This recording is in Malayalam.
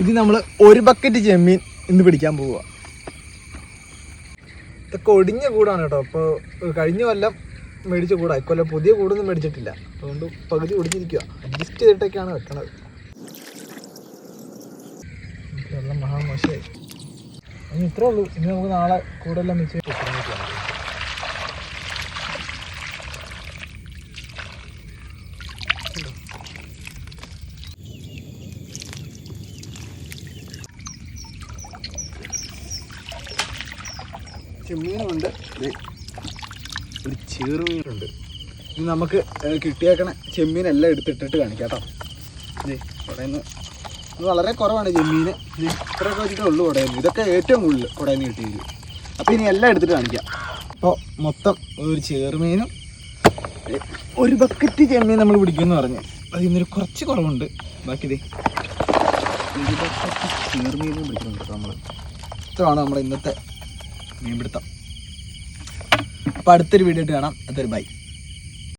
ഇത് നമ്മൾ ഒരു ബക്കറ്റ് ചെമ്മീൻ ഇന്ന് പിടിക്കാൻ പോവുക. ഇതൊക്കെ ഒടിഞ്ഞ കൂടാണ് കേട്ടോ. അപ്പോൾ കഴിഞ്ഞ കൊല്ലം മേടിച്ച കൂടാ, ഇക്കൊല്ലം പുതിയ കൂടൊന്നും മേടിച്ചിട്ടില്ല. അതുകൊണ്ട് പകുതി ഒടിഞ്ഞിരിക്കുക. അഡ്ജസ്റ്റ് ചെയ്തിട്ടൊക്കെയാണ് വെക്കണത്. വെള്ളം മഹാമോശമായി. ഇനി ഇത്രേ ഉള്ളൂ. ഇനി നമുക്ക് നാളെ കൂടെല്ലാം വെച്ച് വെക്കണം. ചെമ്മീനുണ്ട്, ഒരു ചെറുമീനുണ്ട്. ഇനി നമുക്ക് കിട്ടിയേക്കണ ചെമ്മീനെല്ലാം എടുത്തിട്ടിട്ട് കാണിക്കാം കേട്ടോ. കുടയുന്നു ഇത് വളരെ കുറവാണ് ചെമ്മീൻ. ഇത്രയൊക്കെ വെച്ചിട്ടേ ഉള്ളൂ കുടയുന്നു. ഇതൊക്കെ ഏറ്റവും കൂടുതൽ കുടയുന്നു കിട്ടിയത്. അപ്പോൾ ഇനി എല്ലാം എടുത്തിട്ട് കാണിക്കാം. അപ്പോൾ മൊത്തം ഒരു ചെറുമീനും ഒരു ബക്കറ്റ് ചെമ്മീൻ നമ്മൾ പിടിക്കുമെന്ന് പറഞ്ഞു. അത് ഇന്നൊരു കുറച്ച് കുറവുണ്ട്. ബാക്കി ഇതേ ഒരു ബക്കറ്റ് ചെറുമീനും പിടിക്കുന്നുണ്ട് കേട്ടോ നമ്മൾ. ഇത്രയാണ് നമ്മുടെ ഇന്നത്തെ മീൻപിടുത്തം. അപ്പോൾ അടുത്തൊരു വീഡിയോ ആയിട്ട് കാണാം. അതൊരു ബൈ.